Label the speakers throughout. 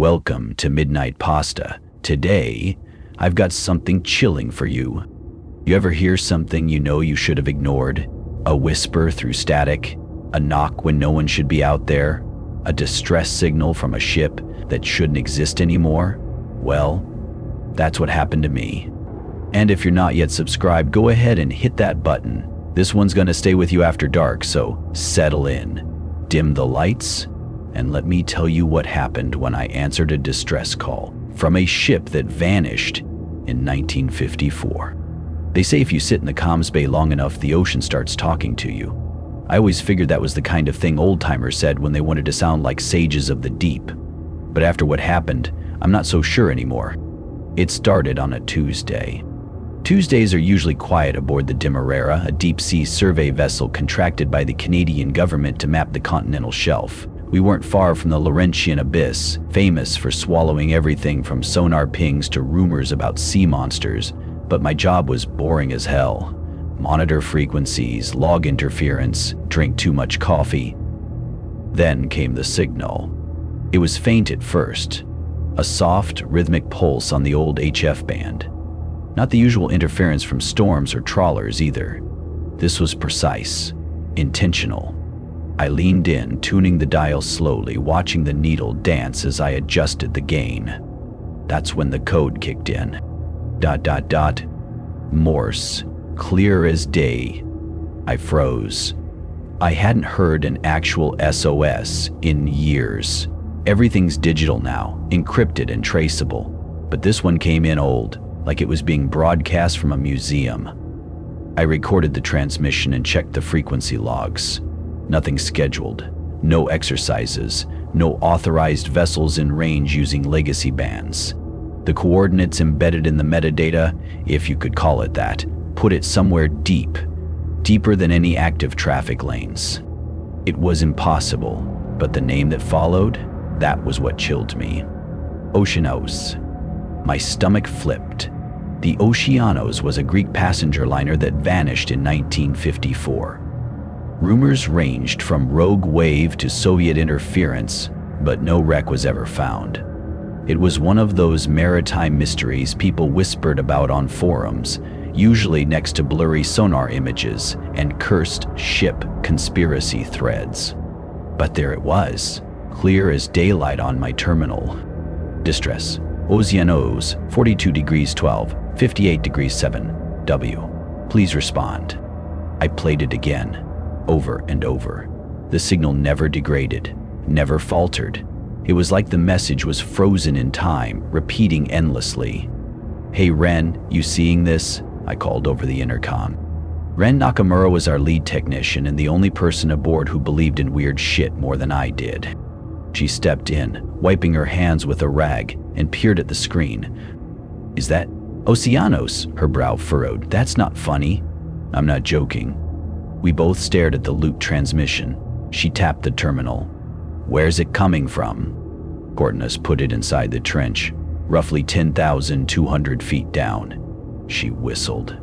Speaker 1: Welcome to Midnight Pasta. Today, I've got something chilling for you. You ever hear something you know you should have ignored? A whisper through static? A knock when no one should be out there? A distress signal from a ship that shouldn't exist anymore? Well, that's what happened to me. And if you're not yet subscribed, go ahead and hit that button. This one's gonna stay with you after dark, so settle in. Dim the lights, and let me tell you what happened when I answered a distress call from a ship that vanished in 1954. They say if you sit in the comms bay long enough, the ocean starts talking to you. I always figured that was the kind of thing old-timers said when they wanted to sound like sages of the deep. But after what happened, I'm not so sure anymore. It started on a Tuesday. Tuesdays are usually quiet aboard the Demerara, a deep-sea survey vessel contracted by the Canadian government to map the continental shelf. We weren't far from the Laurentian Abyss, famous for swallowing everything from sonar pings to rumors about sea monsters, but my job was boring as hell. Monitor frequencies, log interference, drink too much coffee. Then came the signal. It was faint at first, a soft, rhythmic pulse on the old HF band. Not the usual interference from storms or trawlers either. This was precise, intentional. I leaned in, tuning the dial slowly, watching the needle dance as I adjusted the gain. That's when the code kicked in. ... Morse, clear as day. I froze. I hadn't heard an actual SOS in years. Everything's digital now, encrypted and traceable. But this one came in old, like it was being broadcast from a museum. I recorded the transmission and checked the frequency logs. Nothing scheduled, no exercises, no authorized vessels in range using legacy bands. The coordinates embedded in the metadata, if you could call it that, put it somewhere deep, deeper than any active traffic lanes. It was impossible, but the name that followed, that was what chilled me. Oceanos. My stomach flipped. The Oceanos was a Greek passenger liner that vanished in 1954. Rumors ranged from rogue wave to Soviet interference, but no wreck was ever found. It was one of those maritime mysteries people whispered about on forums, usually next to blurry sonar images and cursed ship conspiracy threads. But there it was, clear as daylight on my terminal. Distress. Oceanos, 42 degrees 12, 58 degrees 7, W. Please respond. I played it again, over and over. The signal never degraded, never faltered. It was like the message was frozen in time, repeating endlessly. Hey Ren, you seeing this? I called over the intercom. Ren Nakamura was our lead technician and the only person aboard who believed in weird shit more than I did. She stepped in, wiping her hands with a rag, and peered at the screen. Is that Oceanos? Her brow furrowed. That's not funny. I'm not joking. We both stared at the loop transmission. She tapped the terminal. Where's it coming from? Coordinates put it inside the trench, roughly 10,200 feet down. She whistled.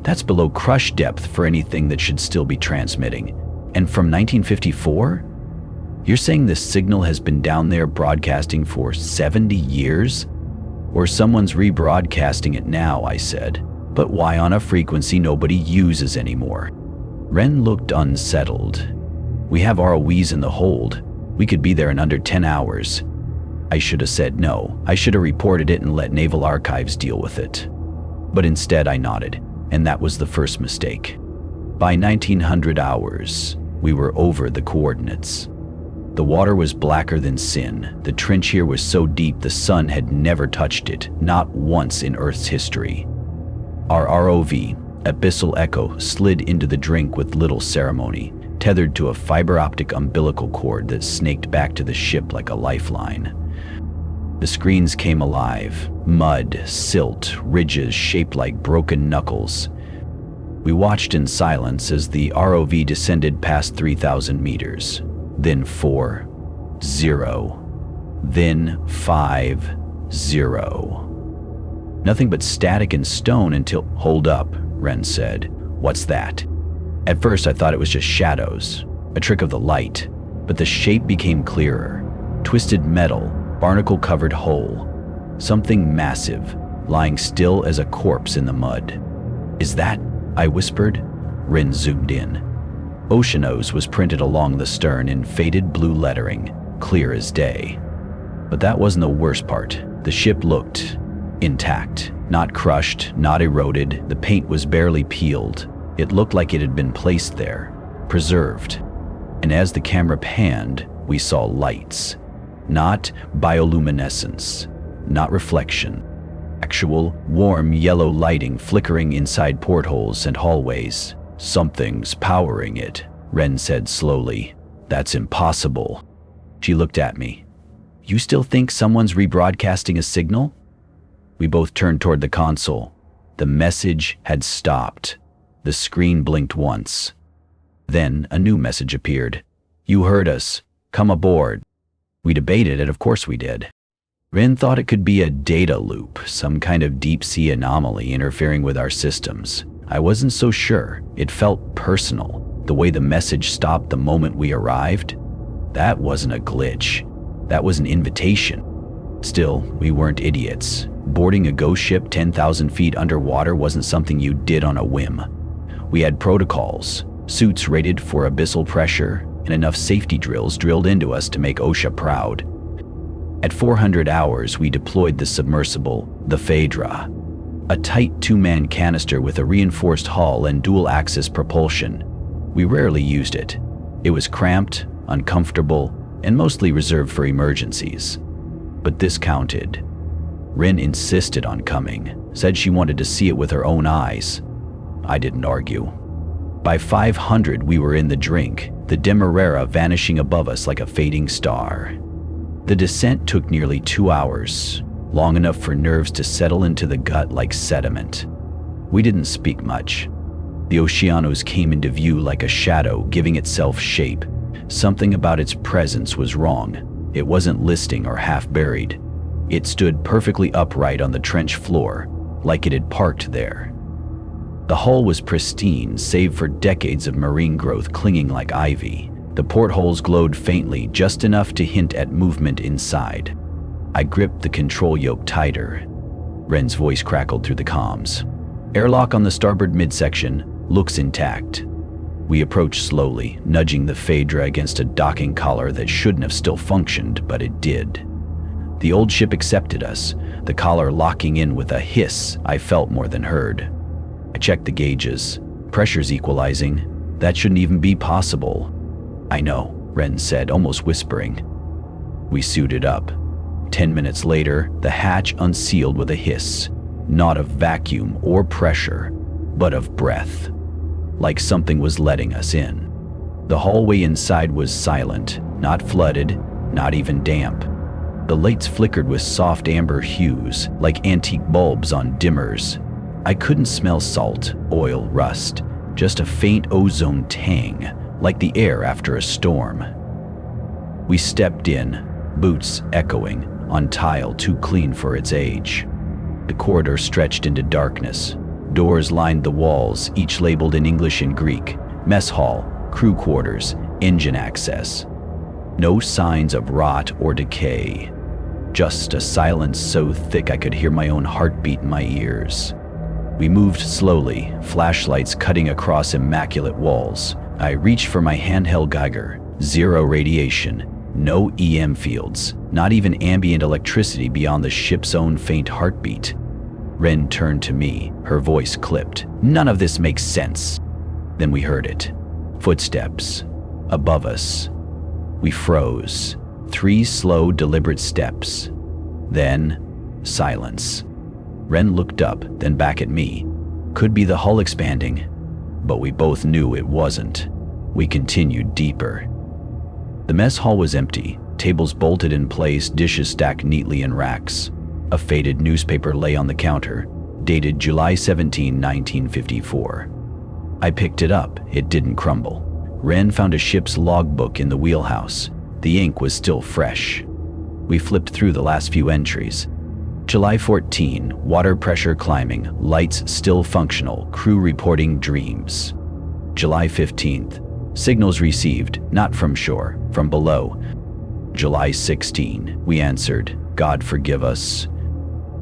Speaker 1: That's below crush depth for anything that should still be transmitting. And from 1954? You're saying this signal has been down there broadcasting for 70 years? Or someone's rebroadcasting it now, I said. But why on a frequency nobody uses anymore? Ren looked unsettled. We have ROEs in the hold. We could be there in under 10 hours. I should have said no. I should have reported it and let Naval Archives deal with it. But instead I nodded, and that was the first mistake. By 1900 hours, we were over the coordinates. The water was blacker than sin. The trench here was so deep the sun had never touched it, not once in Earth's history. Our ROV, Abyssal Echo, slid into the drink with little ceremony, tethered to a fiber optic umbilical cord that snaked back to the ship like a lifeline. The screens came alive, mud, silt, ridges shaped like broken knuckles. We watched in silence as the ROV descended past 3,000 meters, then 4, 0, then 5, 0. Nothing but static and stone until— Hold up, Ren said. What's that? At first I thought it was just shadows, a trick of the light, but the shape became clearer. Twisted metal, barnacle-covered hole. Something massive, lying still as a corpse in the mud. "Is that?" I whispered. Rin zoomed in. Oceanos was printed along the stern in faded blue lettering, clear as day. But that wasn't the worst part. The ship looked intact, not crushed, not eroded. The paint was barely peeled. It looked like it had been placed there, preserved. And as the camera panned, we saw lights. Not bioluminescence, not reflection. Actual, warm yellow lighting flickering inside portholes and hallways. "Something's powering it," Ren said slowly. "That's impossible." She looked at me. "You still think someone's rebroadcasting a signal?" We both turned toward the console. The message had stopped. The screen blinked once. Then a new message appeared. "You heard us. Come aboard." We debated it, of course we did. Ren thought it could be a data loop, some kind of deep-sea anomaly interfering with our systems. I wasn't so sure. It felt personal. The way the message stopped the moment we arrived. That wasn't a glitch. That was an invitation. Still, we weren't idiots. Boarding a ghost ship 10,000 feet underwater wasn't something you did on a whim. We had protocols, suits rated for abyssal pressure, and enough safety drills drilled into us to make OSHA proud. At 400 hours, we deployed the submersible, the Phaedra. A tight two-man canister with a reinforced hull and dual-axis propulsion. We rarely used it. It was cramped, uncomfortable, and mostly reserved for emergencies. But this counted. Rin insisted on coming, said she wanted to see it with her own eyes. I didn't argue. By 500, we were in the drink, the Demerara vanishing above us like a fading star. The descent took nearly 2 hours, long enough for nerves to settle into the gut like sediment. We didn't speak much. The Oceanos came into view like a shadow, giving itself shape. Something about its presence was wrong. It wasn't listing or half-buried. It stood perfectly upright on the trench floor, like it had parked there. The hull was pristine, save for decades of marine growth clinging like ivy. The portholes glowed faintly, just enough to hint at movement inside. I gripped the control yoke tighter. Ren's voice crackled through the comms. "Airlock on the starboard midsection. Looks intact." We approached slowly, nudging the Phaedra against a docking collar that shouldn't have still functioned, but it did. The old ship accepted us, the collar locking in with a hiss I felt more than heard. I checked the gauges. Pressure's equalizing. That shouldn't even be possible. "I know," Ren said, almost whispering. We suited up. 10 minutes later, the hatch unsealed with a hiss, not of vacuum or pressure, but of breath, like something was letting us in. The hallway inside was silent, not flooded, not even damp. The lights flickered with soft amber hues, like antique bulbs on dimmers. I couldn't smell salt, oil, rust, just a faint ozone tang, like the air after a storm. We stepped in, boots echoing, on tile too clean for its age. The corridor stretched into darkness. Doors lined the walls, each labeled in English and Greek. Mess hall, crew quarters, engine access. No signs of rot or decay. Just a silence so thick I could hear my own heartbeat in my ears. We moved slowly, flashlights cutting across immaculate walls. I reached for my handheld Geiger. 0 radiation, no EM fields, not even ambient electricity beyond the ship's own faint heartbeat. Ren turned to me, her voice clipped. "None of this makes sense." Then we heard it. Footsteps. Above us. We froze. 3 slow, deliberate steps. Then, silence. Ren looked up, then back at me. Could be the hull expanding, but we both knew it wasn't. We continued deeper. The mess hall was empty, tables bolted in place, dishes stacked neatly in racks. A faded newspaper lay on the counter, dated July 17, 1954. I picked it up. It didn't crumble. Ren found a ship's logbook in the wheelhouse. The ink was still fresh. We flipped through the last few entries. July 14, water pressure climbing, lights still functional, crew reporting dreams. July 15th, signals received, not from shore, from below. July 16, we answered, God forgive us.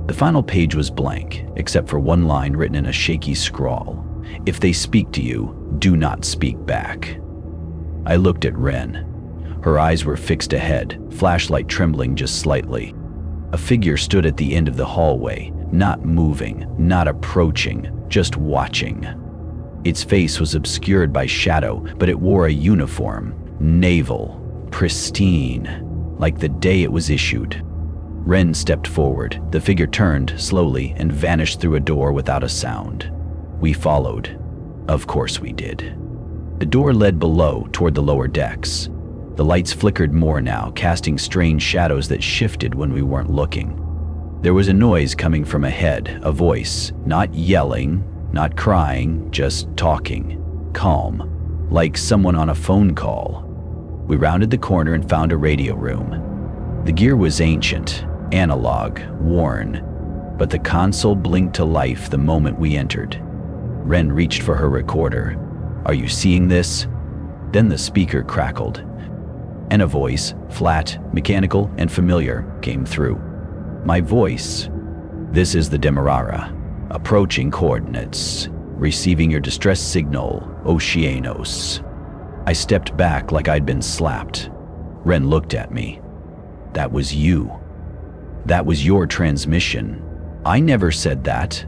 Speaker 1: The final page was blank, except for one line written in a shaky scrawl. If they speak to you, do not speak back. I looked at Ren. Her eyes were fixed ahead, flashlight trembling just slightly. A figure stood at the end of the hallway, not moving, not approaching, just watching. Its face was obscured by shadow, but it wore a uniform, naval, pristine, like the day it was issued. Ren stepped forward. The figure turned slowly and vanished through a door without a sound. We followed. Of course we did. The door led below toward the lower decks. The lights flickered more now, casting strange shadows that shifted when we weren't looking. There was a noise coming from ahead, a voice, not yelling, not crying, just talking, calm, like someone on a phone call. We rounded the corner and found a radio room. The gear was ancient, analog, worn, but the console blinked to life the moment we entered. Ren reached for her recorder. Are you seeing this? Then the speaker crackled, and a voice, flat, mechanical, and familiar, came through. My voice. This is the Demerara. Approaching coordinates. Receiving your distress signal, Oceanos. I stepped back like I'd been slapped. Ren looked at me. That was you. That was your transmission. I never said that.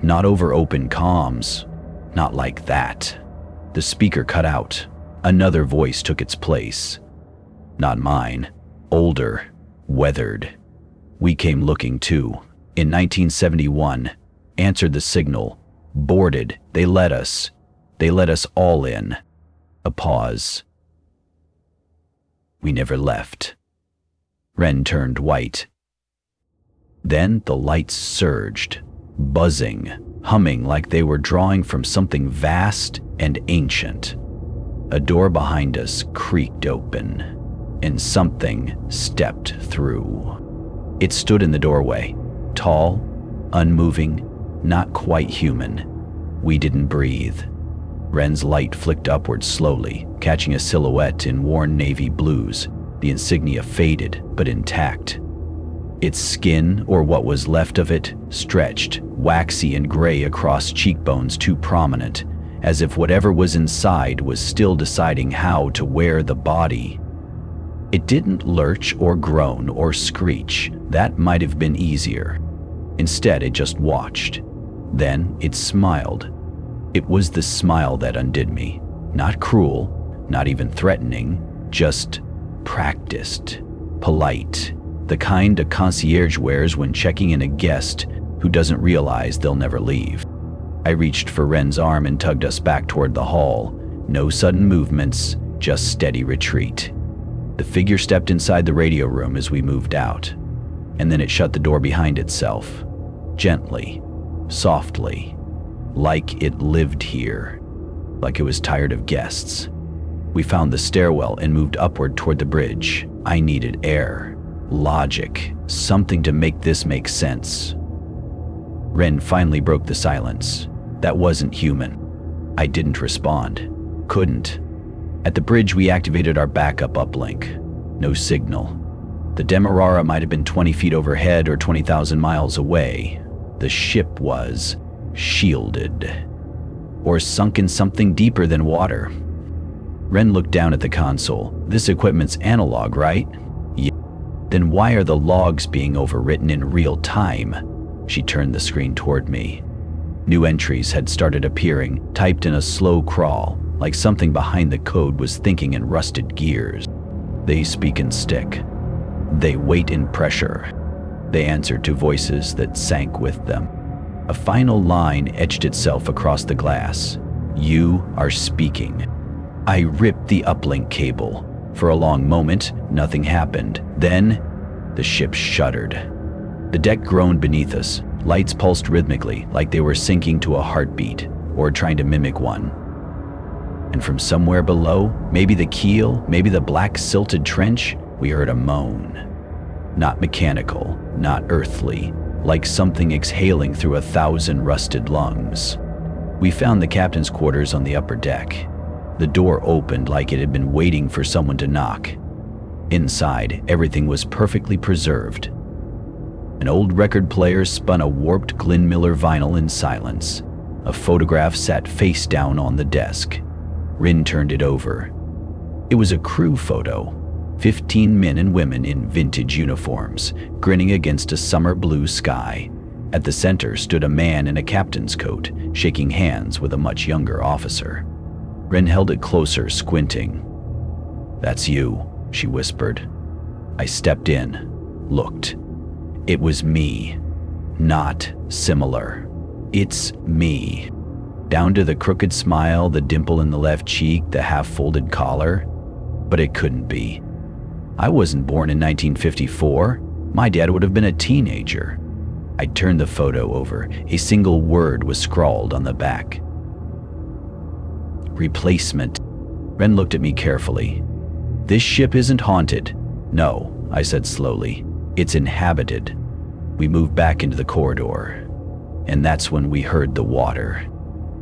Speaker 1: Not over open comms. Not like that. The speaker cut out. Another voice took its place. Not mine. Older. Weathered. We came looking too. In 1971. Answered the signal. Boarded. They let us. They let us all in. A pause. We never left. Ren turned white. Then the lights surged, buzzing, humming like they were drawing from something vast and ancient. A door behind us creaked open, and something stepped through. It stood in the doorway, tall, unmoving, not quite human. We didn't breathe. Ren's light flicked upward slowly, catching a silhouette in worn navy blues. The insignia faded, but intact. Its skin, or what was left of it, stretched, waxy and gray across cheekbones too prominent, as if whatever was inside was still deciding how to wear the body. It didn't lurch or groan or screech. That might have been easier. Instead, it just watched. Then it smiled. It was the smile that undid me. Not cruel, not even threatening, just practiced, polite, the kind a concierge wears when checking in a guest who doesn't realize they'll never leave. I reached for Ren's arm and tugged us back toward the hall. No sudden movements, just steady retreat. The figure stepped inside the radio room as we moved out, and then it shut the door behind itself, gently, softly, like it lived here, like it was tired of guests. We found the stairwell and moved upward toward the bridge. I needed air, logic, something to make this make sense. Ren finally broke the silence. That wasn't human. I didn't respond. Couldn't. At the bridge, we activated our backup uplink. No signal. The Demerara might have been 20 feet overhead or 20,000 miles away. The ship was shielded, or sunk in something deeper than water. Ren looked down at the console. This equipment's analog, right? Yeah. Then why are the logs being overwritten in real time? She turned the screen toward me. New entries had started appearing, typed in a slow crawl, like something behind the code was thinking in rusted gears. They speak and stick. They wait in pressure. They answered to voices that sank with them. A final line etched itself across the glass. You are speaking. I ripped the uplink cable. For a long moment, nothing happened. Then, the ship shuddered. The deck groaned beneath us. Lights pulsed rhythmically, like they were syncing to a heartbeat, or trying to mimic one. And from somewhere below, maybe the keel, maybe the black silted trench, we heard a moan. Not mechanical, not earthly, like something exhaling through 1,000 rusted lungs. We found the captain's quarters on the upper deck. The door opened like it had been waiting for someone to knock. Inside, everything was perfectly preserved. An old record player spun a warped Glenn Miller vinyl in silence. A photograph sat face down on the desk. Rin turned it over. It was a crew photo. 15 men and women in vintage uniforms, grinning against a summer blue sky. At the center stood a man in a captain's coat, shaking hands with a much younger officer. Rin held it closer, squinting. "That's you," she whispered. I stepped in, looked. It was me. Not similar. It's me. Down to the crooked smile, the dimple in the left cheek, the half-folded collar. But it couldn't be. I wasn't born in 1954. My dad would have been a teenager. I turned the photo over. A single word was scrawled on the back. Replacement. Ren looked at me carefully. "This ship isn't haunted." "No," I said slowly. "It's inhabited." We moved back into the corridor. And that's when we heard the water.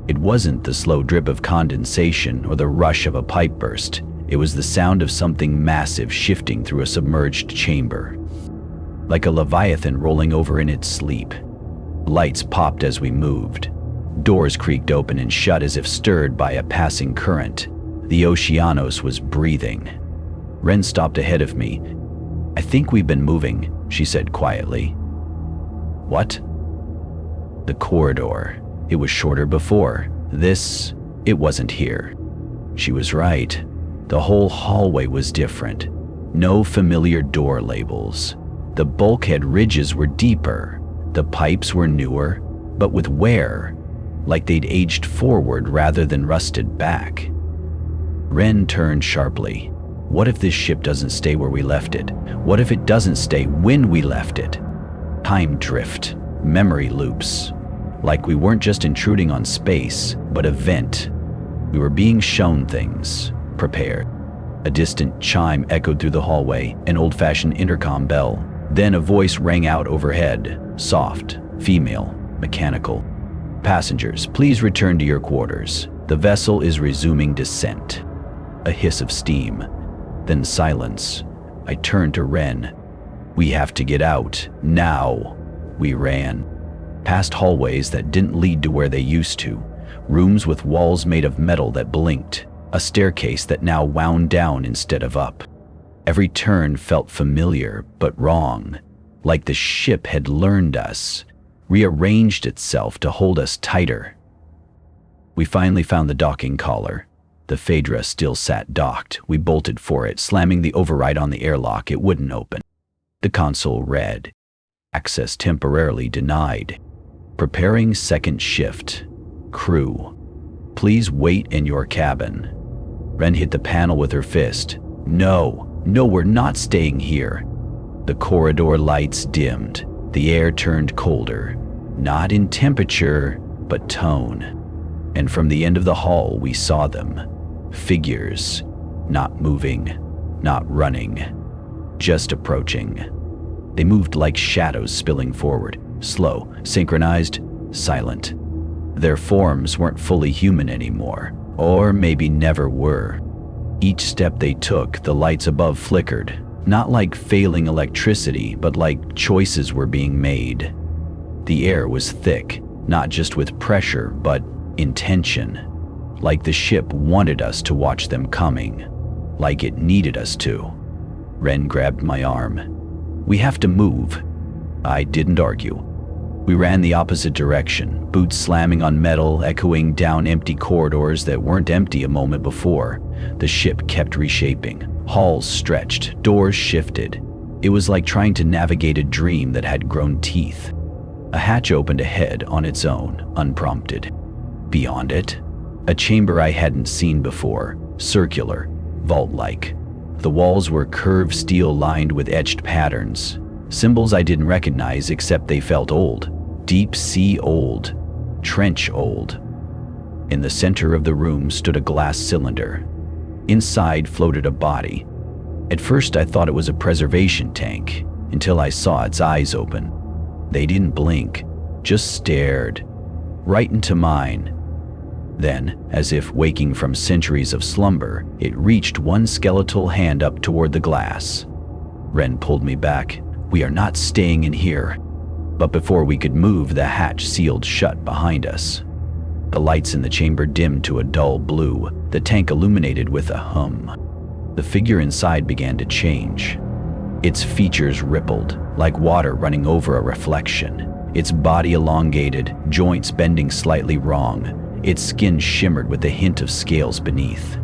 Speaker 1: It wasn't the slow drip of condensation or the rush of a pipe burst. It was the sound of something massive shifting through a submerged chamber. Like a leviathan rolling over in its sleep. Lights popped as we moved. Doors creaked open and shut as if stirred by a passing current. The Oceanos was breathing. Ren stopped ahead of me. "I think we've been moving," she said quietly. "What?" "The corridor. It was shorter before. It wasn't here." She was right. The whole hallway was different. No familiar door labels. The bulkhead ridges were deeper. The pipes were newer, but with wear, like they'd aged forward rather than rusted back. Ren turned sharply. What if this ship doesn't stay where we left it? What if it doesn't stay when we left it? Time drift, memory loops. Like we weren't just intruding on space, but a vent. We were being shown things, prepared. A distant chime echoed through the hallway, an old-fashioned intercom bell. Then a voice rang out overhead, soft, female, mechanical. "Passengers, please return to your quarters. The vessel is resuming descent." A hiss of steam, then silence. I turned to Ren. "We have to get out, now." We ran. Past hallways that didn't lead to where they used to. Rooms with walls made of metal that blinked. A staircase that now wound down instead of up. Every turn felt familiar, but wrong. Like the ship had learned us, rearranged itself to hold us tighter. We finally found the docking collar. The Phaedra still sat docked. We bolted for it, slamming the override on the airlock. It wouldn't open. The console read, "Access temporarily denied. Preparing second shift. Crew. Please wait in your cabin." Ren hit the panel with her fist. No, we're not staying here." The corridor lights dimmed. The air turned colder. Not in temperature, but tone. And from the end of the hall, we saw them. Figures. Not moving. Not running. Just approaching. They moved like shadows spilling forward. Slow, synchronized, silent. Their forms weren't fully human anymore. Or maybe never were. Each step they took, the lights above flickered. Not like failing electricity, but like choices were being made. The air was thick, not just with pressure, but intention. Like the ship wanted us to watch them coming. Like it needed us to. Ren grabbed my arm. "We have to move." I didn't argue. We ran the opposite direction, boots slamming on metal, echoing down empty corridors that weren't empty a moment before. The ship kept reshaping. Halls stretched, doors shifted. It was like trying to navigate a dream that had grown teeth. A hatch opened ahead on its own, unprompted. Beyond it, a chamber I hadn't seen before, circular, vault-like. The walls were curved steel lined with etched patterns, symbols I didn't recognize except they felt old. Deep sea old, trench old. In the center of the room stood a glass cylinder. Inside floated a body. At first I thought it was a preservation tank, until I saw its eyes open. They didn't blink, just stared, right into mine. Then, as if waking from centuries of slumber, it reached one skeletal hand up toward the glass. Ren pulled me back. "We are not staying in here." But before we could move, the hatch sealed shut behind us. The lights in the chamber dimmed to a dull blue, the tank illuminated with a hum. The figure inside began to change. Its features rippled, like water running over a reflection. Its body elongated, joints bending slightly wrong. Its skin shimmered with a hint of scales beneath.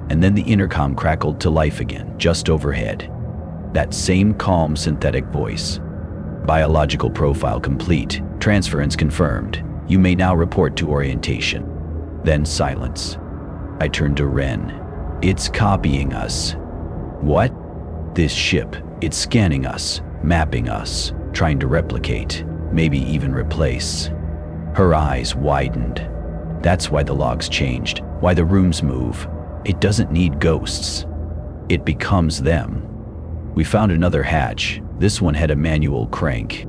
Speaker 1: And then the intercom crackled to life again, just overhead. That same calm synthetic voice. "Biological profile complete. Transference confirmed. You may now report to orientation." Then silence. I turned to Ren. "It's copying us." "What?" "This ship. It's scanning us, mapping us, trying to replicate, maybe even replace." Her eyes widened. "That's why the logs changed, why the rooms move. It doesn't need ghosts. It becomes them." We found another hatch. This one had a manual crank.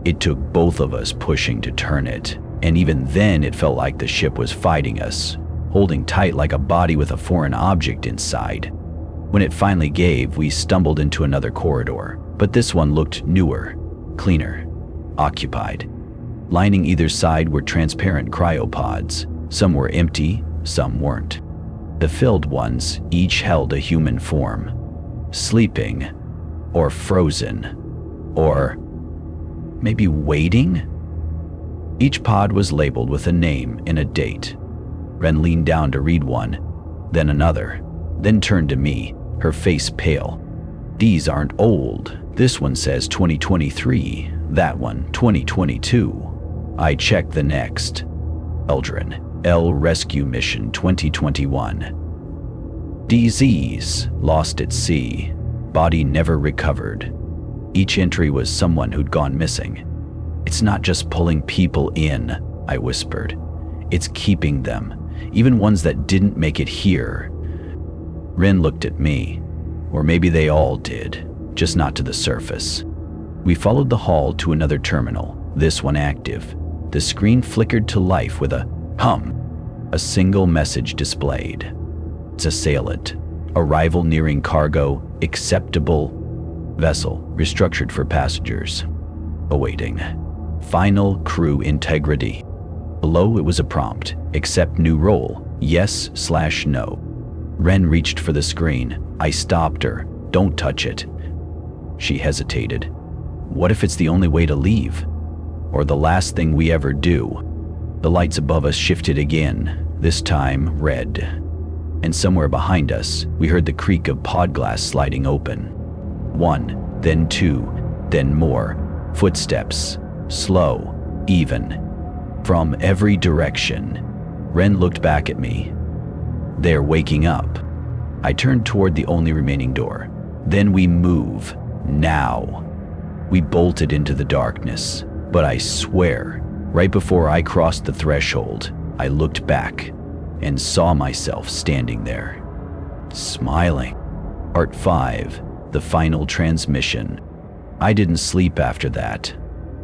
Speaker 1: It took both of us pushing to turn it, and even then it felt like the ship was fighting us, holding tight like a body with a foreign object inside. When it finally gave, we stumbled into another corridor, but this one looked newer, cleaner, occupied. Lining either side were transparent cryopods. Some were empty, some weren't. The filled ones each held a human form, sleeping, or frozen, or maybe waiting? Each pod was labeled with a name and a date. Ren leaned down to read one, then another, then turned to me, her face pale. "These aren't old. This one says 2023, that one 2022. I checked the next. Eldrin, L Rescue Mission 2021. Disease, lost at sea. Body never recovered." Each entry was someone who'd gone missing. "It's not just pulling people in," I whispered. "It's keeping them, even ones that didn't make it here." Ren looked at me. Or maybe they all did, just not to the surface. We followed the hall to another terminal, this one active. The screen flickered to life with a hum. A single message displayed. "It's assailant. Arrival nearing cargo. Acceptable. Vessel restructured for passengers. Awaiting. Final crew integrity." Below it was a prompt. "Accept new role. Yes/no." Ren reached for the screen. I stopped her. "Don't touch it." She hesitated. "What if it's the only way to leave? Or the last thing we ever do?" The lights above us shifted again, this time red. And somewhere behind us, we heard the creak of pod glass sliding open. One, then two, then more. Footsteps. Slow. Even. From every direction. Ren looked back at me. "They're waking up." I turned toward the only remaining door. "Then we move. Now." We bolted into the darkness, but I swear, right before I crossed the threshold, I looked back and saw myself standing there, smiling. Part 5, the final transmission. I didn't sleep after that.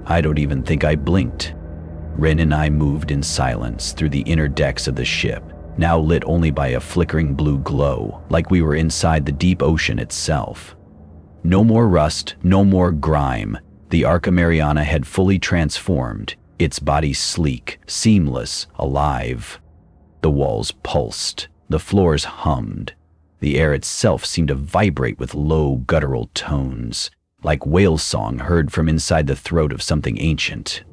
Speaker 1: I don't even think I blinked. Ren and I moved in silence through the inner decks of the ship, now lit only by a flickering blue glow, like we were inside the deep ocean itself. No more rust, no more grime. The Arca Mariana had fully transformed, its body sleek, seamless, alive. The walls pulsed, the floors hummed. The air itself seemed to vibrate with low, guttural tones, like whale song heard from inside the throat of something ancient.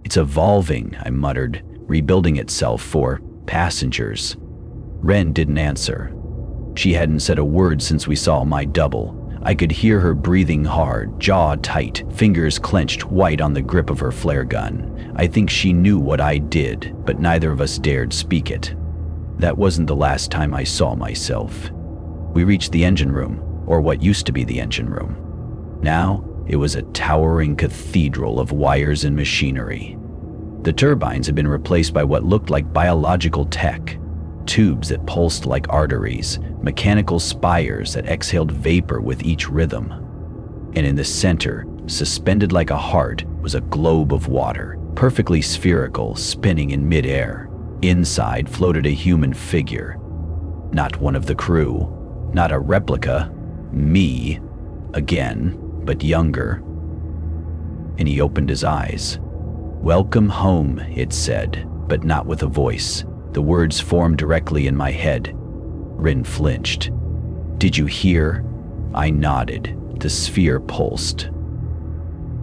Speaker 1: "It's evolving," I muttered, "rebuilding itself for passengers." Ren didn't answer. She hadn't said a word since we saw my double. I could hear her breathing hard, jaw tight, fingers clenched white on the grip of her flare gun. I think she knew what I did, but neither of us dared speak it. That wasn't the last time I saw myself. We reached the engine room, or what used to be the engine room. Now, it was a towering cathedral of wires and machinery. The turbines had been replaced by what looked like biological tech. Tubes that pulsed like arteries, mechanical spires that exhaled vapor with each rhythm. And in the center, suspended like a heart, was a globe of water, perfectly spherical, spinning in midair. Inside floated a human figure. Not one of the crew, not a replica, me, again, but younger. And he opened his eyes. "Welcome home," it said, but not with a voice. The words formed directly in my head. Rin flinched. "Did you hear?" I nodded. The sphere pulsed.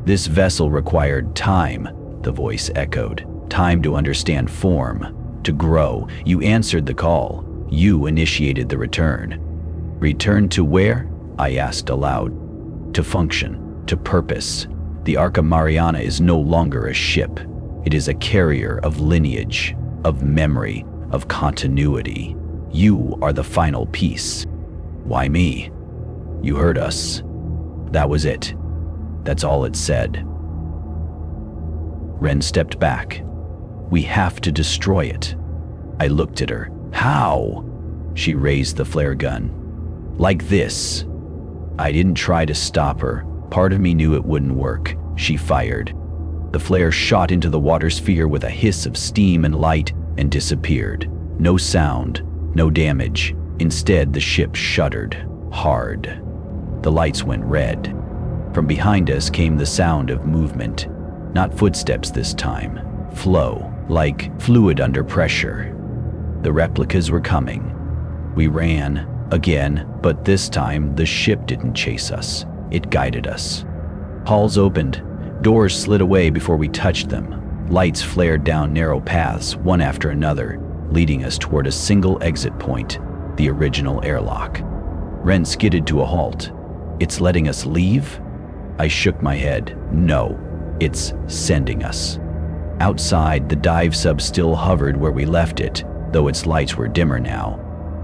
Speaker 1: "This vessel required time," the voice echoed. "Time to understand form, to grow. You answered the call. You initiated the return." "Return to where?" I asked aloud. "To function, to purpose. The Arca Mariana is no longer a ship. It is a carrier of lineage, of memory, of continuity. You are the final piece." "Why me?" "You heard us." That was it. That's all it said. Ren stepped back. "We have to destroy it." I looked at her. "How?" She raised the flare gun. "Like this." I didn't try to stop her. Part of me knew it wouldn't work. She fired. The flare shot into the water sphere with a hiss of steam and light and disappeared. No sound, no damage. Instead, the ship shuddered, hard. The lights went red. From behind us came the sound of movement. Not footsteps this time. Flow, like fluid under pressure. The replicas were coming. We ran, again, but this time the ship didn't chase us. It guided us. Halls opened. Doors slid away before we touched them. Lights flared down narrow paths, one after another, leading us toward a single exit point, the original airlock. Ren skidded to a halt. "It's letting us leave?" I shook my head. "No, it's sending us." Outside, the dive sub still hovered where we left it, though its lights were dimmer now.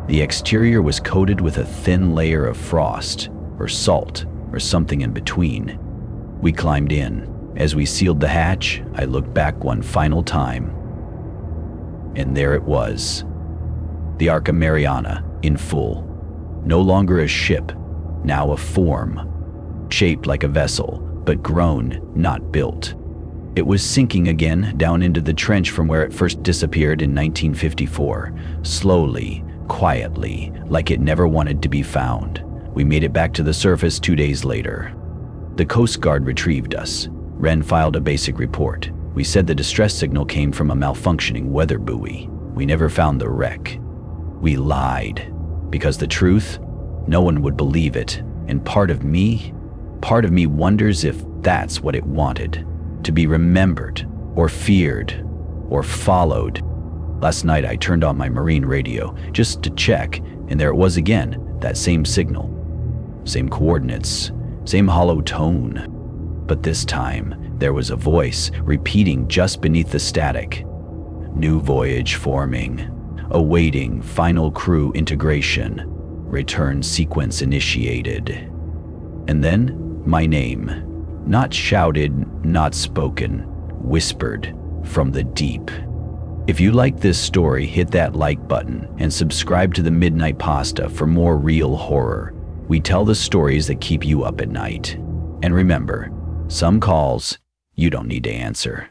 Speaker 1: The exterior was coated with a thin layer of frost, or salt, or something in between. We climbed in. As we sealed the hatch, I looked back one final time. And there it was. The Arca Mariana, in full. No longer a ship, now a form. Shaped like a vessel, but grown, not built. It was sinking again down into the trench from where it first disappeared in 1954. Slowly, quietly, like it never wanted to be found. We made it back to the surface 2 days later. The Coast Guard retrieved us. Ren filed a basic report. We said the distress signal came from a malfunctioning weather buoy. We never found the wreck. We lied. Because the truth, no one would believe it. And part of me wonders if that's what it wanted. To be remembered, or feared, or followed. Last night I turned on my marine radio, just to check, and there it was again, that same signal. Same coordinates, same hollow tone. But this time, there was a voice repeating just beneath the static. New voyage forming. Awaiting final crew integration. Return sequence initiated. And then, my name. Not shouted, not spoken. Whispered from the deep. If you like this story, hit that like button and subscribe to the Midnight Pasta for more real horror. We tell the stories that keep you up at night. And remember, some calls you don't need to answer.